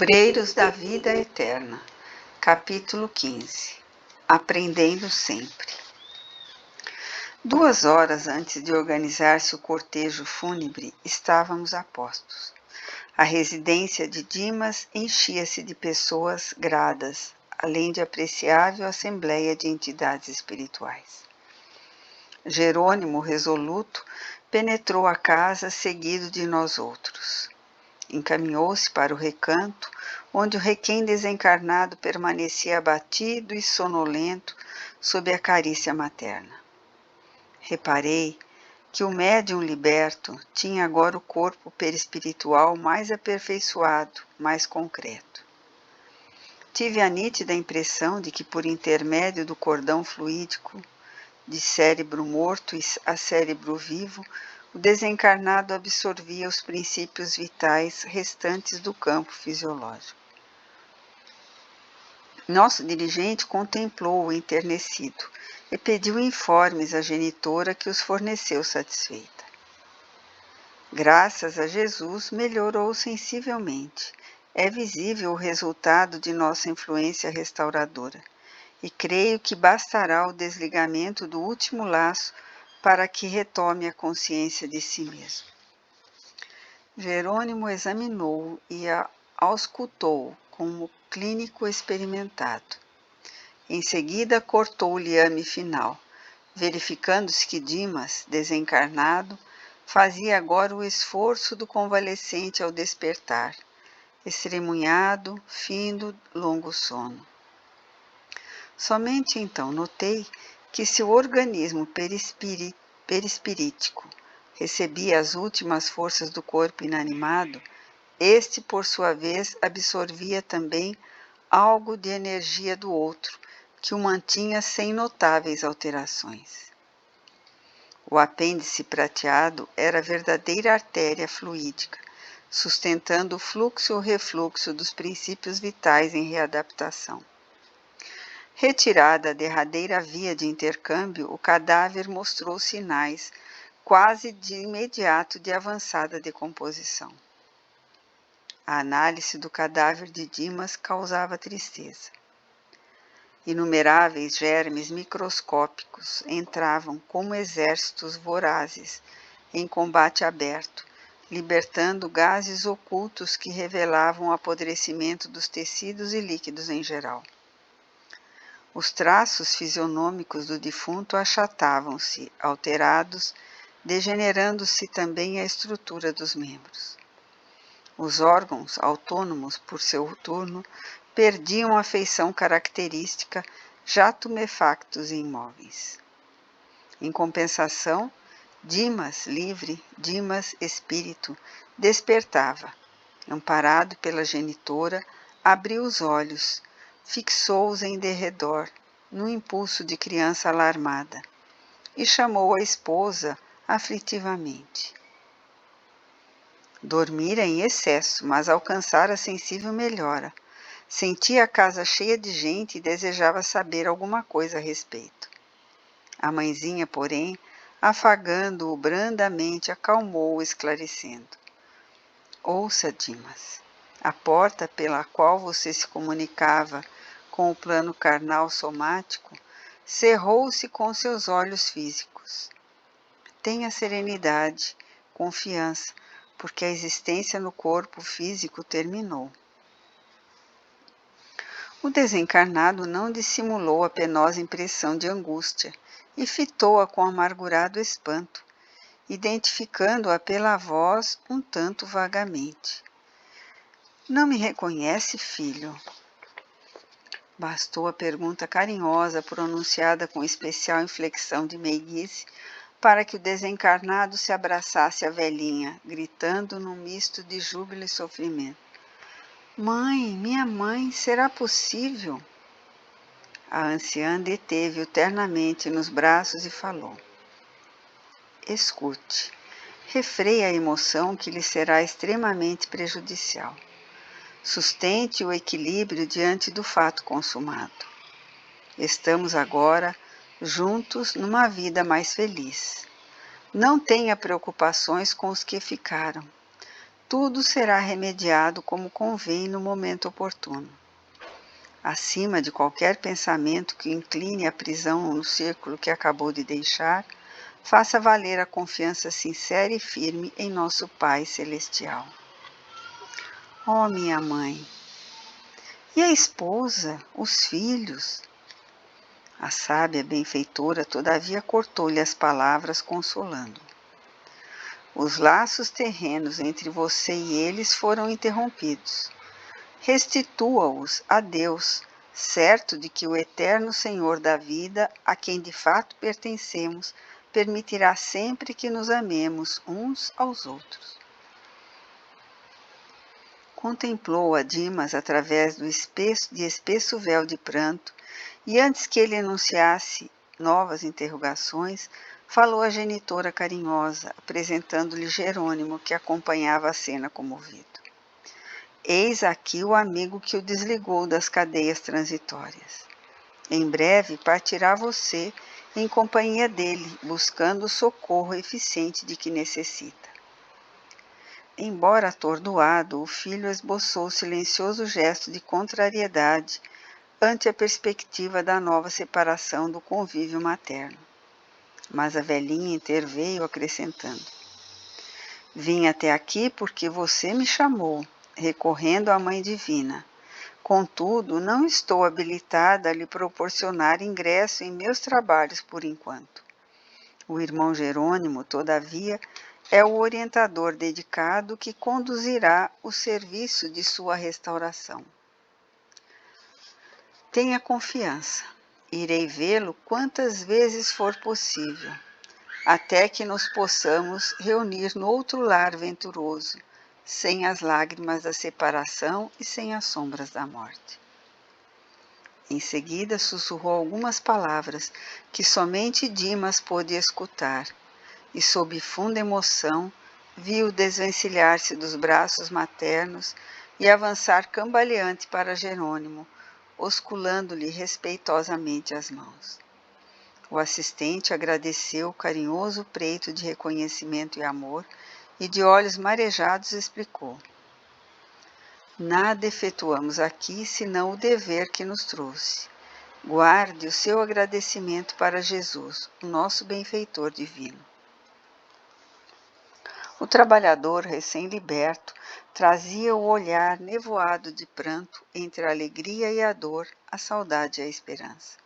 Obreiros da Vida Eterna, capítulo 15. Aprendendo sempre. 2 horas antes de organizar-se o cortejo fúnebre, estávamos a postos. A residência de Dimas enchia-se de pessoas gradas, além de apreciável assembleia de entidades espirituais. Jerônimo, resoluto, penetrou a casa seguido de nós outros. Encaminhou-se para o recanto, onde o requém desencarnado permanecia abatido e sonolento sob a carícia materna. Reparei que o médium liberto tinha agora o corpo perispiritual mais aperfeiçoado, mais concreto. Tive a nítida impressão de que, por intermédio do cordão fluídico, de cérebro morto a cérebro vivo, o desencarnado absorvia os princípios vitais restantes do campo fisiológico. Nosso dirigente contemplou-o enternecido e pediu informes à genitora, que os forneceu satisfeita. Graças a Jesus, melhorou sensivelmente. É visível o resultado de nossa influência restauradora, e creio que bastará o desligamento do último laço para que retome a consciência de si mesmo. Jerônimo examinou-o e auscultou-o como clínico experimentado. Em seguida, cortou o liame final, verificando-se que Dimas, desencarnado, fazia agora o esforço do convalescente ao despertar, estremunhado, findo, longo sono. Somente então notei que se o organismo perispirítico recebia as últimas forças do corpo inanimado, este, por sua vez, absorvia também algo de energia do outro, que o mantinha sem notáveis alterações. O apêndice prateado era a verdadeira artéria fluídica, sustentando o fluxo e o refluxo dos princípios vitais em readaptação. Retirada a derradeira via de intercâmbio, o cadáver mostrou sinais, quase de imediato, de avançada decomposição. A análise do cadáver de Dimas causava tristeza. Inumeráveis germes microscópicos entravam como exércitos vorazes em combate aberto, libertando gases ocultos que revelavam o apodrecimento dos tecidos e líquidos em geral. Os traços fisionômicos do defunto achatavam-se, alterados, degenerando-se também a estrutura dos membros. Os órgãos, autônomos por seu turno, perdiam a feição característica, já tumefactos e imóveis. Em compensação, Dimas livre, Dimas espírito, despertava. Amparado pela genitora, abriu os olhos, fixou-os em derredor, num impulso de criança alarmada, e chamou a esposa aflitivamente. Dormira em excesso, mas alcançara sensível melhora. Sentia a casa cheia de gente e desejava saber alguma coisa a respeito. A mãezinha, porém, afagando-o brandamente, acalmou-o, esclarecendo. Ouça, Dimas, a porta pela qual você se comunicava com o plano carnal somático cerrou-se com seus olhos físicos. Tenha serenidade, confiança, porque a existência no corpo físico terminou. O desencarnado não dissimulou a penosa impressão de angústia e fitou-a com amargurado espanto, identificando-a pela voz um tanto vagamente. Não me reconhece, filho? Bastou a pergunta carinhosa, pronunciada com especial inflexão de meiguice, para que o desencarnado se abraçasse à velhinha, gritando num misto de júbilo e sofrimento. Mãe, minha mãe, será possível? A anciã deteve-o ternamente nos braços e falou. Escute, refreie a emoção que lhe será extremamente prejudicial. Sustente o equilíbrio diante do fato consumado. Estamos agora juntos numa vida mais feliz. Não tenha preocupações com os que ficaram. tudo será remediado como convém no momento oportuno. Acima de qualquer pensamento que o incline à prisão no círculo que acabou de deixar, faça valer a confiança sincera e firme em nosso Pai Celestial. Ó minha mãe! E a esposa, os filhos? A sábia benfeitora, todavia, cortou-lhe as palavras, consolando. Os laços terrenos entre você e eles foram interrompidos. Restitua-os a Deus, certo de que o eterno Senhor da vida, a quem de fato pertencemos, permitirá sempre que nos amemos uns aos outros. Contemplou a Dimas através de espesso véu de pranto, e antes que ele enunciasse novas interrogações, falou a genitora carinhosa, apresentando-lhe Jerônimo, que acompanhava a cena comovido. Eis aqui o amigo que o desligou das cadeias transitórias. Em breve partirá você em companhia dele, buscando o socorro eficiente de que necessita. Embora atordoado, o filho esboçou silencioso gesto de contrariedade ante a perspectiva da nova separação do convívio materno. Mas a velhinha interveio, acrescentando: Vim até aqui porque você me chamou, recorrendo à Mãe Divina. Contudo, não estou habilitada a lhe proporcionar ingresso em meus trabalhos por enquanto. O irmão Jerônimo, todavia, é o orientador dedicado que conduzirá o serviço de sua restauração. Tenha confiança. Irei vê-lo quantas vezes for possível, até que nos possamos reunir no outro lar venturoso, sem as lágrimas da separação e sem as sombras da morte. Em seguida, sussurrou algumas palavras que somente Dimas pôde escutar, e sob funda emoção, viu desvencilhar-se dos braços maternos e avançar cambaleante para Jerônimo, osculando-lhe respeitosamente as mãos. O assistente agradeceu o carinhoso preito de reconhecimento e amor e, de olhos marejados, explicou: Nada efetuamos aqui senão o dever que nos trouxe. Guarde o seu agradecimento para Jesus, o nosso benfeitor divino. O trabalhador recém-liberto trazia o olhar nevoado de pranto entre a alegria e a dor, a saudade e a esperança.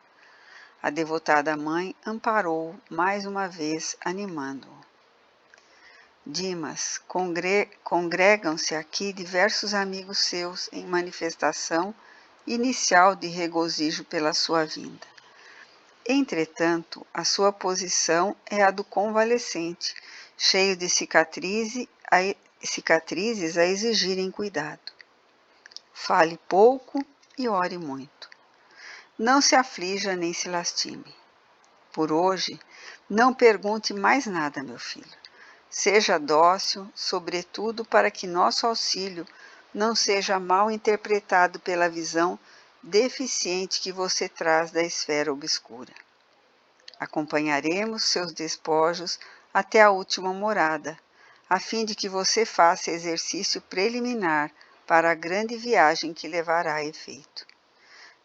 A devotada mãe amparou-o mais uma vez, animando-o. Dimas, congregam-se aqui diversos amigos seus em manifestação inicial de regozijo pela sua vinda. Entretanto, a sua posição é a do convalescente, cheio de cicatrizes a exigirem cuidado. Fale pouco e ore muito. Não se aflija nem se lastime. Por hoje, não pergunte mais nada, meu filho. Seja dócil, sobretudo para que nosso auxílio não seja mal interpretado pela visão deficiente que você traz da esfera obscura. Acompanharemos seus despojos até a última morada, a fim de que você faça exercício preliminar para a grande viagem que levará a efeito.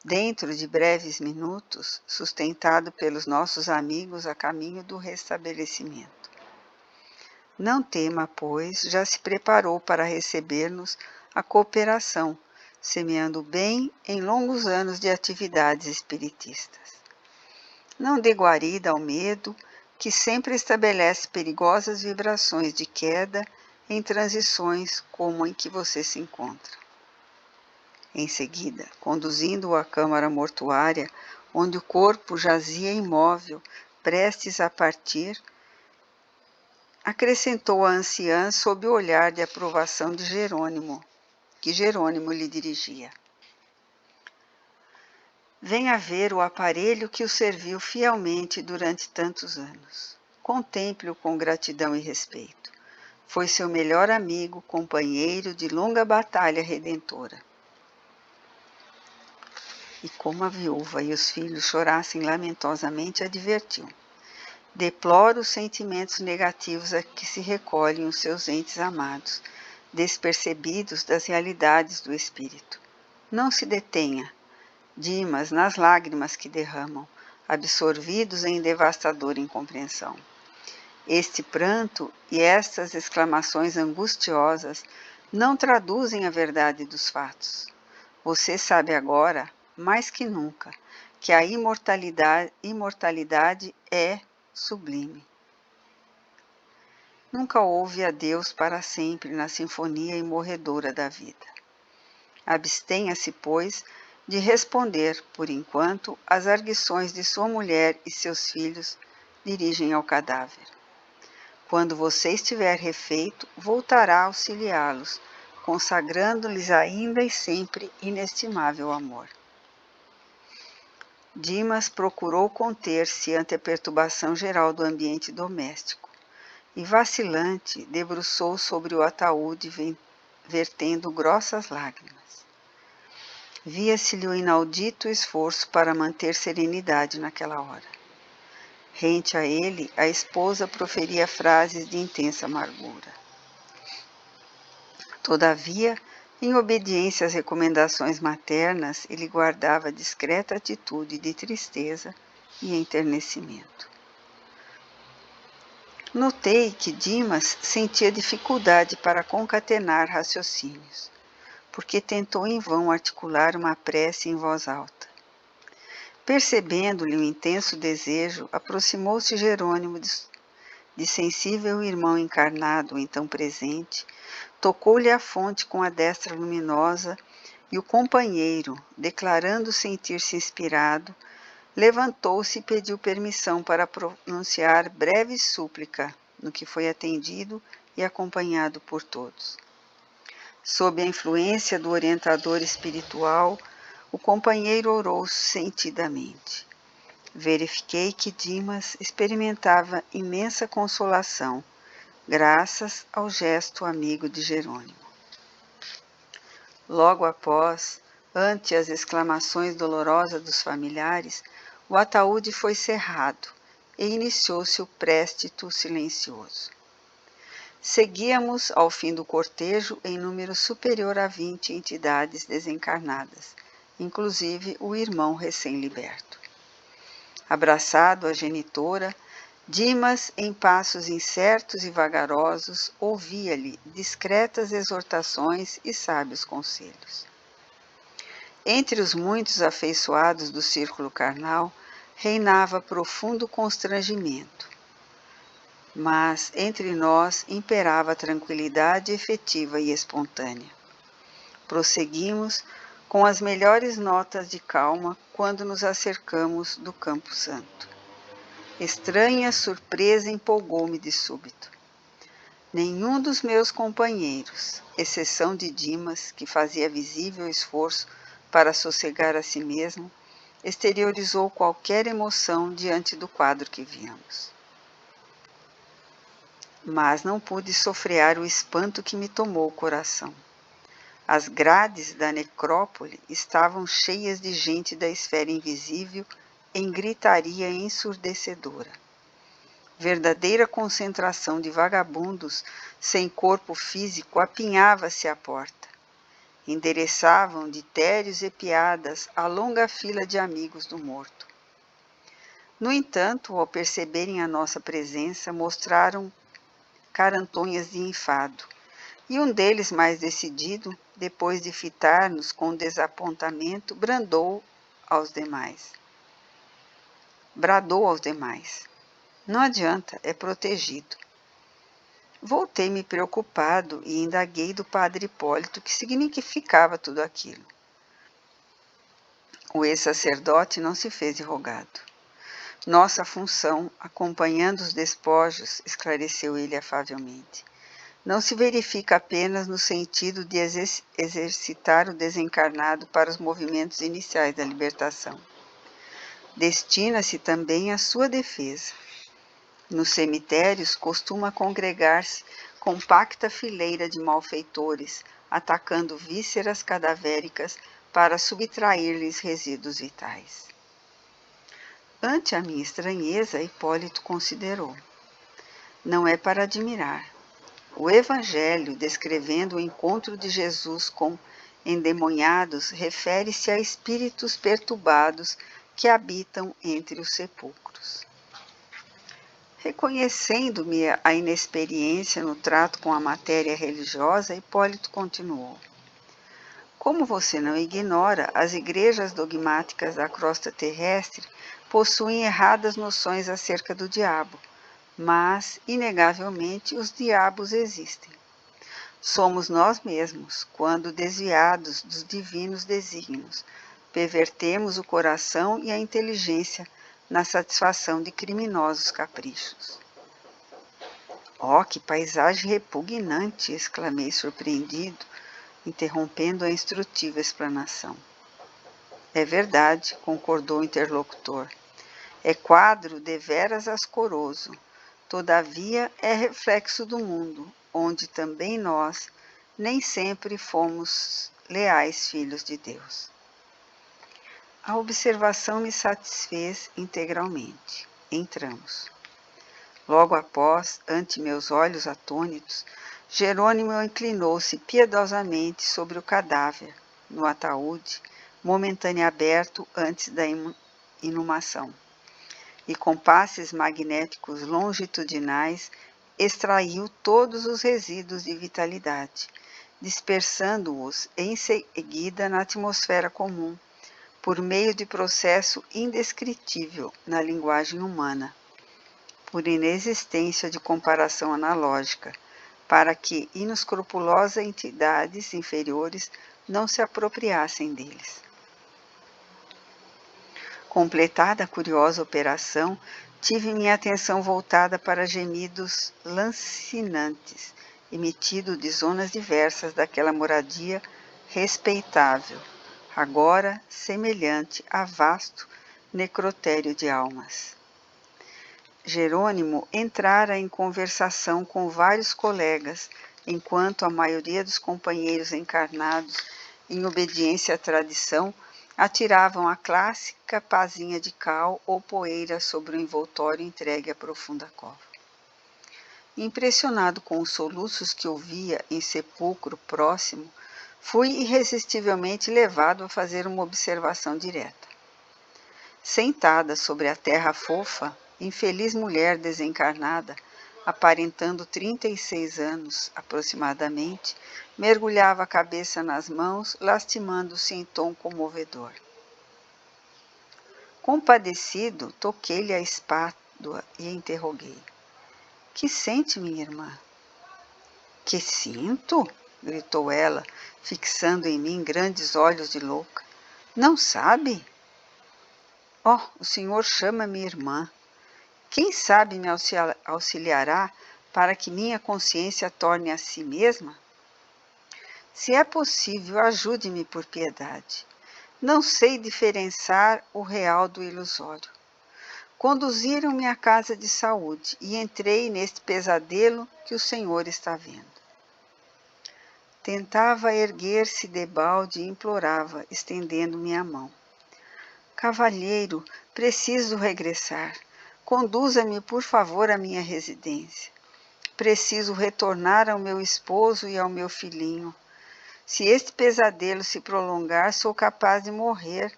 Dentro de breves minutos, sustentado pelos nossos amigos a caminho do restabelecimento. Não tema, pois, já se preparou para receber-nos a cooperação, semeando o bem em longos anos de atividades espiritistas. Não dê guarida ao medo, que sempre estabelece perigosas vibrações de queda em transições como em que você se encontra. Em seguida, conduzindo-o à câmara mortuária, onde o corpo jazia imóvel, prestes a partir, acrescentou a anciã sob o olhar de aprovação de Jerônimo, que Jerônimo lhe dirigia. Venha ver o aparelho que o serviu fielmente durante tantos anos. Contemple-o com gratidão e respeito. Foi seu melhor amigo, companheiro de longa batalha redentora. E como a viúva e os filhos chorassem lamentosamente, advertiu: Deploro os sentimentos negativos a que se recolhem os seus entes amados, despercebidos das realidades do espírito. Não se detenha, Dimas, nas lágrimas que derramam, absorvidos em devastadora incompreensão. Este pranto e estas exclamações angustiosas não traduzem a verdade dos fatos. Você sabe agora, mais que nunca, que a imortalidade é sublime. Nunca houve adeus para sempre na sinfonia imorredora da vida. Abstenha-se, pois, de responder, por enquanto, às arguições de sua mulher e seus filhos dirigem ao cadáver. Quando você estiver refeito, voltará a auxiliá-los, consagrando-lhes ainda e sempre inestimável amor. Dimas procurou conter-se ante a perturbação geral do ambiente doméstico e, vacilante, debruçou sobre o ataúde, vertendo grossas lágrimas. Via-se-lhe o inaudito esforço para manter serenidade naquela hora. Rente a ele, a esposa proferia frases de intensa amargura. Todavia, em obediência às recomendações maternas, ele guardava discreta atitude de tristeza e enternecimento. Notei que Dimas sentia dificuldade para concatenar raciocínios, porque tentou em vão articular uma prece em voz alta. Percebendo-lhe o intenso desejo, aproximou-se Jerônimo de sensível irmão encarnado, então presente, tocou-lhe a fonte com a destra luminosa e o companheiro, declarando sentir-se inspirado, levantou-se e pediu permissão para pronunciar breve súplica, no que foi atendido e acompanhado por todos. Sob a influência do orientador espiritual, o companheiro orou sentidamente. Verifiquei que Dimas experimentava imensa consolação, graças ao gesto amigo de Jerônimo. Logo após, ante as exclamações dolorosas dos familiares, o ataúde foi cerrado e iniciou-se o préstito silencioso. Seguíamos, ao fim do cortejo, em número superior a 20 entidades desencarnadas, inclusive o irmão recém-liberto. Abraçado à genitora, Dimas, em passos incertos e vagarosos, ouvia-lhe discretas exortações e sábios conselhos. Entre os muitos afeiçoados do círculo carnal, reinava profundo constrangimento. Mas entre nós imperava tranquilidade efetiva e espontânea. Prosseguimos com as melhores notas de calma quando nos acercamos do Campo Santo. Estranha surpresa empolgou-me de súbito. Nenhum dos meus companheiros, exceção de Dimas, que fazia visível esforço para sossegar a si mesmo, exteriorizou qualquer emoção diante do quadro que víamos. Mas não pude sofrear o espanto que me tomou o coração. As grades da necrópole estavam cheias de gente da esfera invisível em gritaria ensurdecedora. Verdadeira concentração de vagabundos sem corpo físico apinhava-se à porta. Endereçavam ditérios e piadas a longa fila de amigos do morto. No entanto, ao perceberem a nossa presença, mostraram carantonhas de enfado, e um deles, mais decidido, depois de fitar-nos com desapontamento, bradou aos demais. Não adianta, é protegido. Voltei-me preocupado e indaguei do padre Hipólito o que significava tudo aquilo. O ex-sacerdote não se fez de rogado. Nossa função, acompanhando os despojos, esclareceu ele afavelmente, não se verifica apenas no sentido de exercitar o desencarnado para os movimentos iniciais da libertação. Destina-se também à sua defesa. Nos cemitérios costuma congregar-se compacta fileira de malfeitores, atacando vísceras cadavéricas para subtrair-lhes resíduos vitais. Ante a minha estranheza, Hipólito considerou. Não é para admirar. O Evangelho, descrevendo o encontro de Jesus com endemoniados, refere-se a espíritos perturbados que habitam entre os sepulcros. Reconhecendo-me a inexperiência no trato com a matéria religiosa, Hipólito continuou. Como você não ignora, as igrejas dogmáticas da crosta terrestre possuem erradas noções acerca do diabo, mas, inegavelmente, os diabos existem. Somos nós mesmos, quando desviados dos divinos desígnios, pervertemos o coração e a inteligência na satisfação de criminosos caprichos. Oh, que paisagem repugnante! Exclamei surpreendido, interrompendo a instrutiva explanação. É verdade, concordou o interlocutor. É quadro deveras ascoroso. Todavia é reflexo do mundo, onde também nós nem sempre fomos leais filhos de Deus. A observação me satisfez integralmente. Entramos. Logo após, ante meus olhos atônitos, Jerônimo inclinou-se piedosamente sobre o cadáver, no ataúde, momentâneo aberto antes da inumação, e com passes magnéticos longitudinais extraiu todos os resíduos de vitalidade, dispersando-os em seguida na atmosfera comum, por meio de processo indescritível na linguagem humana, por inexistência de comparação analógica, para que inescrupulosas entidades inferiores não se apropriassem deles. Completada a curiosa operação, tive minha atenção voltada para gemidos lancinantes, emitidos de zonas diversas daquela moradia respeitável, agora semelhante a vasto necrotério de almas. Jerônimo entrara em conversação com vários colegas, enquanto a maioria dos companheiros encarnados, em obediência à tradição, atiravam a clássica pazinha de cal ou poeira sobre o envoltório entregue à profunda cova. Impressionado com os soluços que ouvia em sepulcro próximo, fui irresistivelmente levado a fazer uma observação direta. Sentada sobre a terra fofa, infeliz mulher desencarnada, aparentando 36 anos aproximadamente, mergulhava a cabeça nas mãos, lastimando-se em tom comovedor. Compadecido, toquei-lhe a espádua e interroguei. — Que sente, minha irmã? — Que sinto? — gritou ela, fixando em mim grandes olhos de louca. — Não sabe? — Oh, o senhor chama-me irmã. Quem sabe me auxiliará para que minha consciência torne a si mesma? Se é possível, ajude-me por piedade. Não sei diferenciar o real do ilusório. Conduziram-me à casa de saúde e entrei neste pesadelo que o senhor está vendo. Tentava erguer-se debalde e implorava, estendendo-me a mão. Cavalheiro, preciso regressar. Conduza-me, por favor, à minha residência. Preciso retornar ao meu esposo e ao meu filhinho. Se este pesadelo se prolongar, sou capaz de morrer.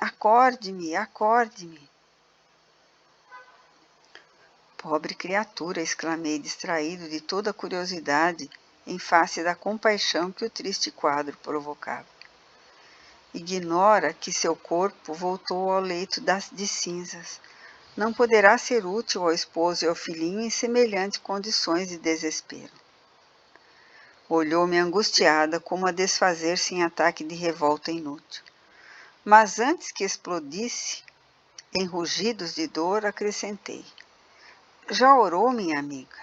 Acorde-me, acorde-me. Pobre criatura, exclamei, distraído de toda a curiosidade em face da compaixão que o triste quadro provocava. Ignora que seu corpo voltou ao leito de cinzas. Não poderá ser útil ao esposo e ao filhinho em semelhantes condições de desespero. Olhou-me angustiada, como a desfazer-se em ataque de revolta inútil. Mas antes que explodisse, em rugidos de dor, acrescentei. Já orou, minha amiga?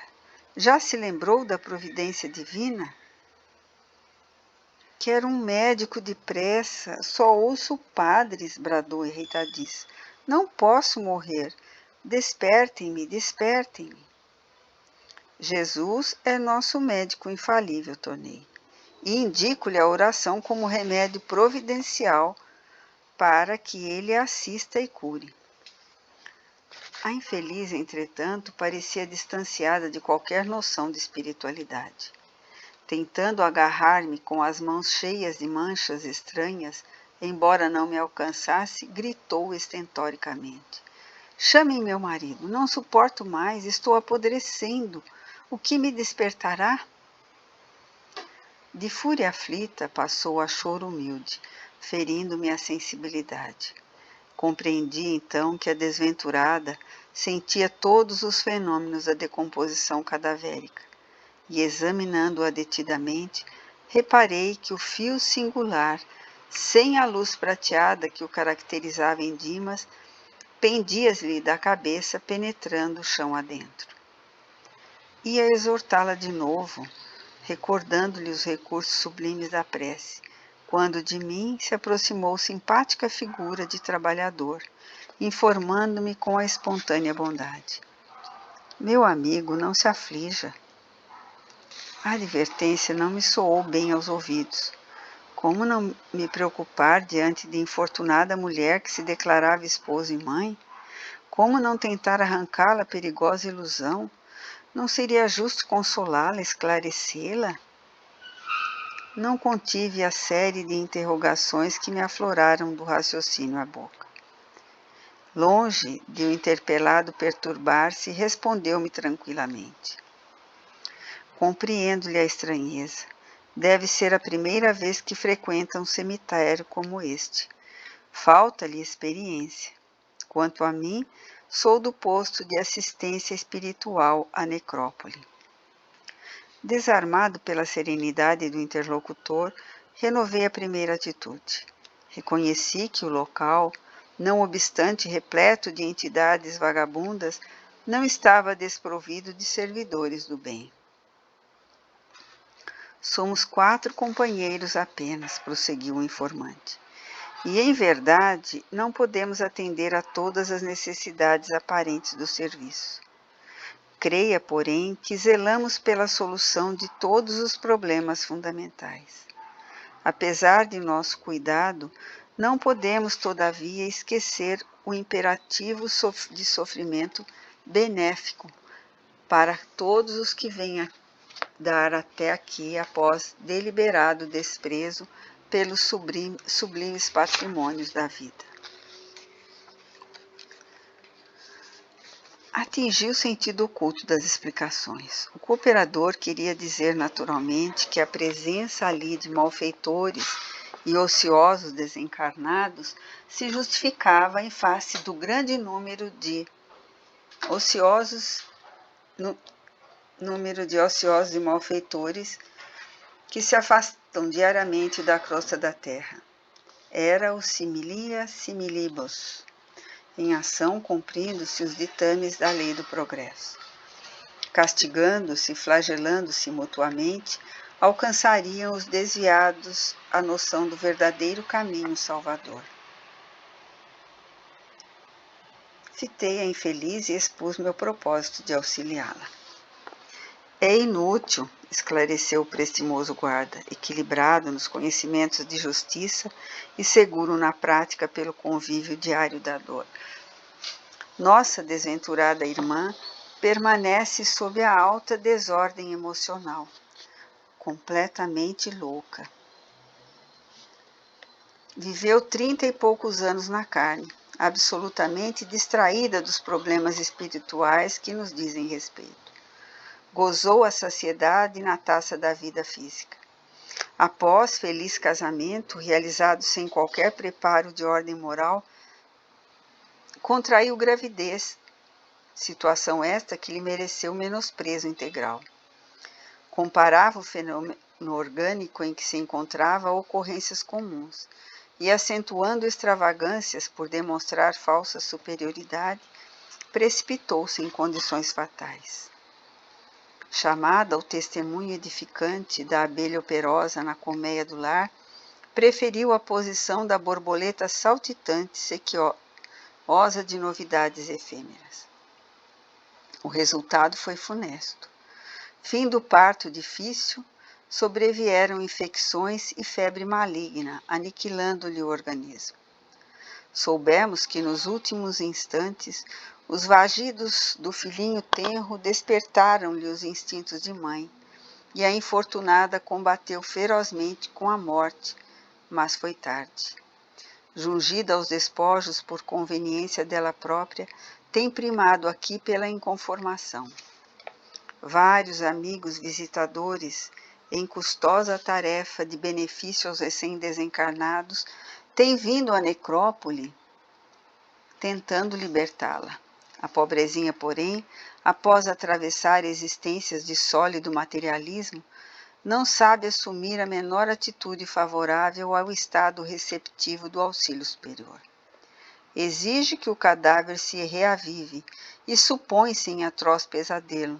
Já se lembrou da providência divina? Quero um médico depressa, só ouço padres, bradou irritadiça. Não posso morrer. Despertem-me, despertem-me. Jesus é nosso médico infalível, tornei, e indico-lhe a oração como remédio providencial para que ele assista e cure. A infeliz, entretanto, parecia distanciada de qualquer noção de espiritualidade. Tentando agarrar-me com as mãos cheias de manchas estranhas, embora não me alcançasse, gritou estentoricamente: Chamem meu marido, não suporto mais, estou apodrecendo. O que me despertará? De fúria aflita, passou a choro humilde, ferindo-me a sensibilidade. Compreendi então que a desventurada sentia todos os fenômenos da decomposição cadavérica, e examinando-a detidamente, reparei que o fio singular, sem a luz prateada que o caracterizava em Dimas, pendia-lhe da cabeça, penetrando o chão adentro. Ia exortá-la de novo, recordando-lhe os recursos sublimes da prece, quando de mim se aproximou simpática figura de trabalhador, informando-me com a espontânea bondade. Meu amigo, não se aflija. A advertência não me soou bem aos ouvidos. Como não me preocupar diante de infortunada mulher que se declarava esposa e mãe? Como não tentar arrancá-la à perigosa ilusão? Não seria justo consolá-la, esclarecê-la? Não contive a série de interrogações que me afloraram do raciocínio à boca. Longe de o interpelado perturbar-se, respondeu-me tranquilamente. Compreendo-lhe a estranheza. Deve ser a primeira vez que frequenta um cemitério como este. Falta-lhe experiência. Quanto a mim, sou do posto de assistência espiritual à necrópole. Desarmado pela serenidade do interlocutor, renovei a primeira atitude. Reconheci que o local, não obstante repleto de entidades vagabundas, não estava desprovido de servidores do bem. Somos 4 companheiros apenas, prosseguiu o informante. E, em verdade, não podemos atender a todas as necessidades aparentes do serviço. Creia, porém, que zelamos pela solução de todos os problemas fundamentais. Apesar de nosso cuidado, não podemos, todavia, esquecer o imperativo de sofrimento benéfico para todos os que venham dar até aqui após deliberado desprezo pelos sublimes patrimônios da vida. Atingi o sentido oculto das explicações. O cooperador queria dizer naturalmente que a presença ali de malfeitores e ociosos desencarnados se justificava em face do grande número de ociosos e malfeitores que se afastam diariamente da crosta da terra. Era o similia similibus, em ação cumprindo-se os ditames da lei do progresso. Castigando-se e flagelando-se mutuamente, alcançariam os desviados a noção do verdadeiro caminho salvador. Citei a infeliz e expus meu propósito de auxiliá-la. É inútil, esclareceu o prestimoso guarda, equilibrado nos conhecimentos de justiça e seguro na prática pelo convívio diário da dor. Nossa desventurada irmã permanece sob a alta desordem emocional, completamente louca. Viveu 30 e poucos anos na carne, absolutamente distraída dos problemas espirituais que nos dizem respeito. Gozou a saciedade na taça da vida física. Após feliz casamento, realizado sem qualquer preparo de ordem moral, contraiu gravidez, situação esta que lhe mereceu menosprezo integral. Comparava o fenômeno orgânico em que se encontrava a ocorrências comuns, e acentuando extravagâncias por demonstrar falsa superioridade, precipitou-se em condições fatais. Chamada ao testemunho edificante da abelha operosa na colmeia do lar, preferiu a posição da borboleta saltitante sequiosa de novidades efêmeras. O resultado foi funesto. Fim do parto difícil, sobrevieram infecções e febre maligna, aniquilando-lhe o organismo. Soubemos que nos últimos instantes os vagidos do filhinho tenro despertaram-lhe os instintos de mãe, e a infortunada combateu ferozmente com a morte, mas foi tarde. Jungida aos despojos por conveniência dela própria, tem primado aqui pela inconformação. Vários amigos visitadores, em custosa tarefa de benefício aos recém-desencarnados, têm vindo à necrópole tentando libertá-la. A pobrezinha, porém, após atravessar existências de sólido materialismo, não sabe assumir a menor atitude favorável ao estado receptivo do auxílio superior. Exige que o cadáver se reavive e supõe-se em atroz pesadelo,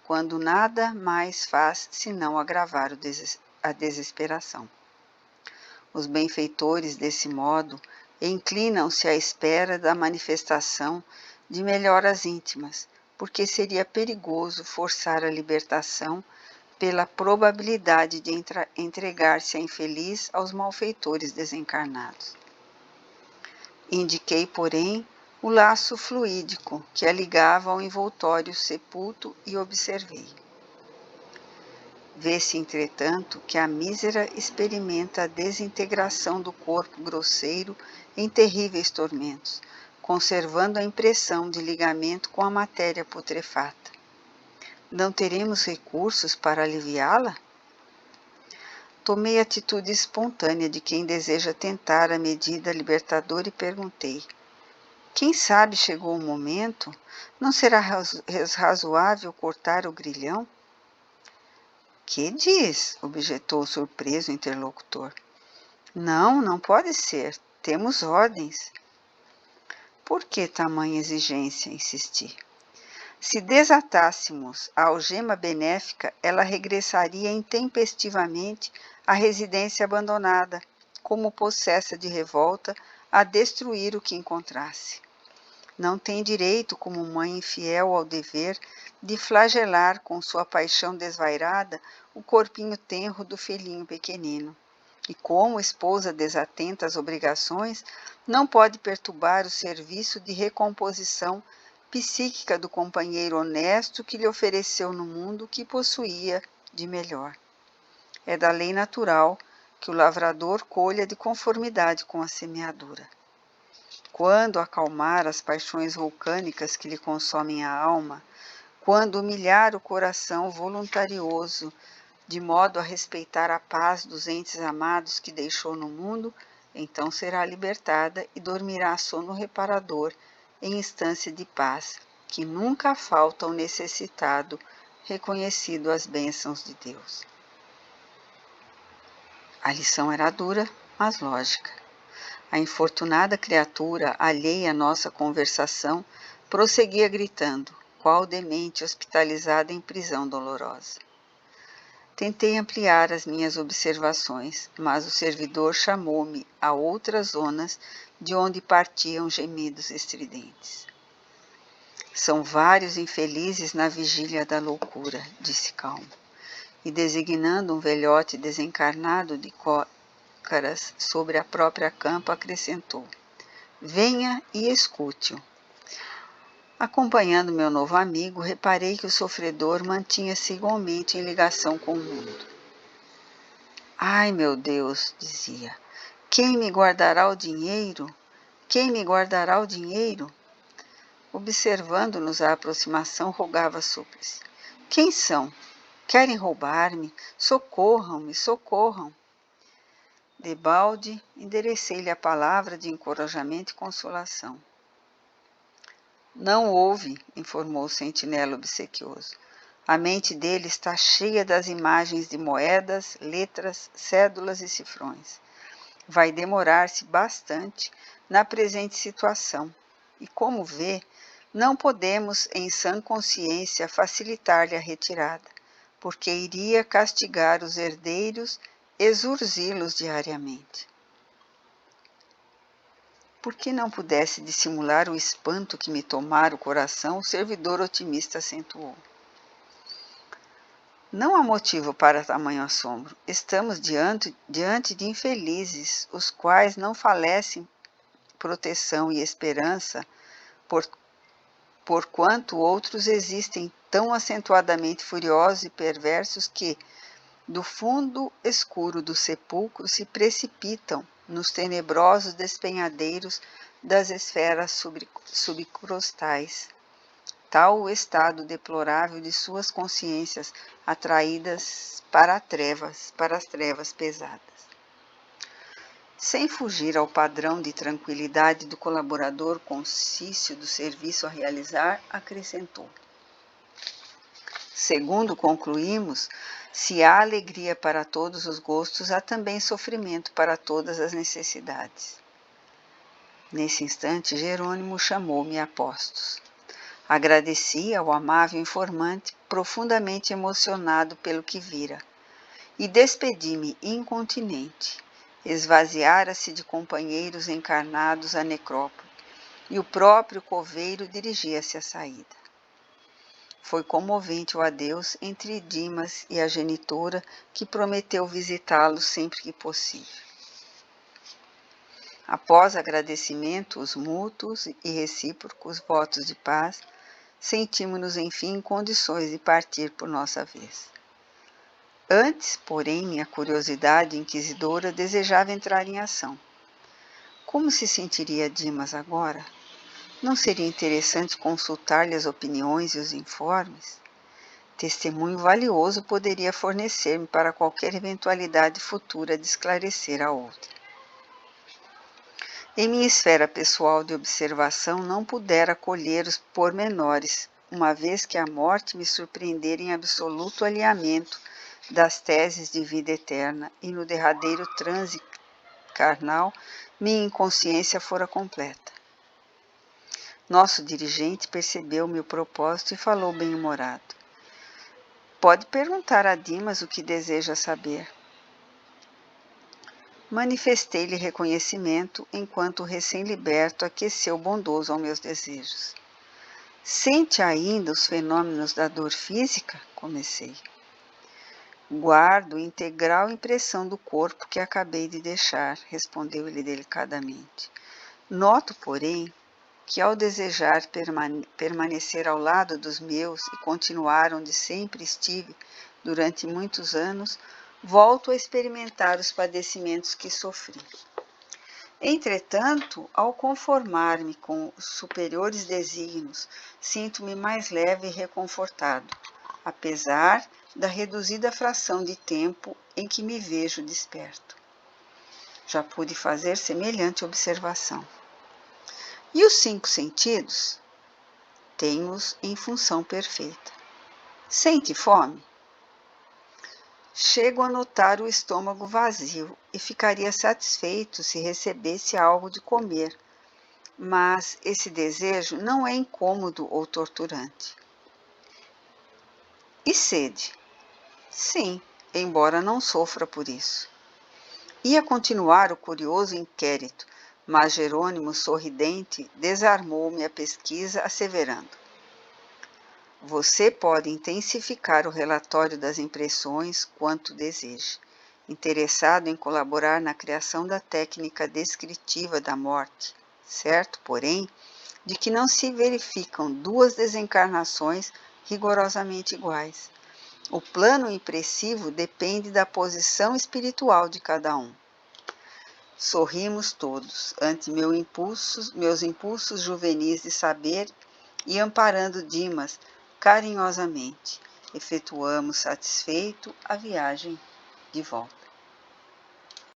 quando nada mais faz senão agravar a desesperação. Os benfeitores, desse modo, inclinam-se à espera da manifestação de melhoras íntimas, porque seria perigoso forçar a libertação pela probabilidade de entregar-se a infeliz aos malfeitores desencarnados. Indiquei, porém, o laço fluídico que a ligava ao envoltório sepulto e observei. Vê-se, entretanto, que a mísera experimenta a desintegração do corpo grosseiro em terríveis tormentos, conservando a impressão de ligamento com a matéria putrefata. Não teremos recursos para aliviá-la? Tomei a atitude espontânea de quem deseja tentar a medida libertadora e perguntei: quem sabe chegou o momento? Não será razoável cortar o grilhão? Que diz? Objetou surpreso o interlocutor. Não pode ser. Temos ordens. Por que tamanha exigência? Insisti. Se desatássemos a algema benéfica, ela regressaria intempestivamente à residência abandonada, como possessa de revolta, a destruir o que encontrasse. Não tem direito, como mãe infiel ao dever, de flagelar com sua paixão desvairada o corpinho tenro do filhinho pequenino. E como esposa desatenta às obrigações, não pode perturbar o serviço de recomposição psíquica do companheiro honesto que lhe ofereceu no mundo o que possuía de melhor. É da lei natural que o lavrador colha de conformidade com a semeadura. Quando acalmar as paixões vulcânicas que lhe consomem a alma, quando humilhar o coração voluntarioso, de modo a respeitar a paz dos entes amados que deixou no mundo, então será libertada e dormirá sono reparador em instância de paz, que nunca falta ao necessitado, reconhecido as bênçãos de Deus. A lição era dura, mas lógica. A infortunada criatura, alheia à nossa conversação, prosseguia gritando, qual demente hospitalizada em prisão dolorosa. Tentei ampliar as minhas observações, mas o servidor chamou-me a outras zonas de onde partiam gemidos estridentes. São vários infelizes na vigília da loucura, disse calmo, e designando um velhote desencarnado de cócaras sobre a própria campa, acrescentou: venha e escute-o. Acompanhando meu novo amigo, reparei que o sofredor mantinha-se igualmente em ligação com o mundo. Ai, meu Deus, dizia, quem me guardará o dinheiro? Quem me guardará o dinheiro? Observando-nos a aproximação, rogava súplice. Quem são? Querem roubar-me? Socorram-me, socorram! Debalde, enderecei-lhe a palavra de encorajamento e consolação. Não ouve, informou o sentinela obsequioso. A mente dele está cheia das imagens de moedas, letras, cédulas e cifrões. Vai demorar-se bastante na presente situação e, como vê, não podemos, em sã consciência, facilitar-lhe a retirada, porque iria castigar os herdeiros, exorzi-los diariamente. Por que não pudesse dissimular o espanto que me tomara o coração, o servidor otimista acentuou. Não há motivo para tamanho assombro. Estamos diante de infelizes, os quais não falecem proteção e esperança, porquanto outros existem tão acentuadamente furiosos e perversos que, do fundo escuro do sepulcro, se precipitam nos tenebrosos despenhadeiros das esferas subcrustais. Tal o estado deplorável de suas consciências atraídas para as trevas pesadas. Sem fugir ao padrão de tranquilidade do colaborador consciente do serviço a realizar, acrescentou: segundo concluímos, se há alegria para todos os gostos, há também sofrimento para todas as necessidades. Nesse instante, Jerônimo chamou-me a postos. Agradeci ao amável informante, profundamente emocionado pelo que vira, e despedi-me incontinente. Esvaziara-se de companheiros encarnados a necrópole, e o próprio coveiro dirigia-se à saída. Foi comovente o adeus entre Dimas e a genitora, que prometeu visitá-lo sempre que possível. Após agradecimentos mútuos e recíprocos votos de paz, sentimos-nos, enfim, em condições de partir por nossa vez. Antes, porém, minha curiosidade inquisidora desejava entrar em ação. Como se sentiria Dimas agora? Não seria interessante consultar-lhe as opiniões e os informes? Testemunho valioso poderia fornecer-me para qualquer eventualidade futura de esclarecer a outra. Em minha esfera pessoal de observação não pudera colher os pormenores, uma vez que a morte me surpreendera em absoluto alinhamento das teses de vida eterna, e no derradeiro transe carnal minha inconsciência fora completa. Nosso dirigente percebeu meu propósito e falou bem-humorado. Pode perguntar a Dimas o que deseja saber. Manifestei-lhe reconhecimento, enquanto o recém-liberto aqueceu bondoso aos meus desejos. Sente ainda os fenômenos da dor física? Comecei. Guardo integral impressão do corpo que acabei de deixar, respondeu ele delicadamente. Noto, porém, que ao desejar permanecer ao lado dos meus e continuar onde sempre estive durante muitos anos, volto a experimentar os padecimentos que sofri. Entretanto, ao conformar-me com os superiores desígnios, sinto-me mais leve e reconfortado, apesar da reduzida fração de tempo em que me vejo desperto. Já pude fazer semelhante observação. E os 5 sentidos? Tenho-os em função perfeita. Sente fome? Chego a notar o estômago vazio e ficaria satisfeito se recebesse algo de comer, mas esse desejo não é incômodo ou torturante. E sede? Sim, embora não sofra por isso. Ia continuar o curioso inquérito, mas Jerônimo, sorridente, desarmou-me a pesquisa, asseverando: você pode intensificar o relatório das impressões quanto deseje, interessado em colaborar na criação da técnica descritiva da morte, certo, porém, de que não se verificam 2 desencarnações rigorosamente iguais. O plano impressivo depende da posição espiritual de cada um. Sorrimos todos ante meus impulsos juvenis de saber e, amparando Dimas carinhosamente, efetuamos satisfeito a viagem de volta.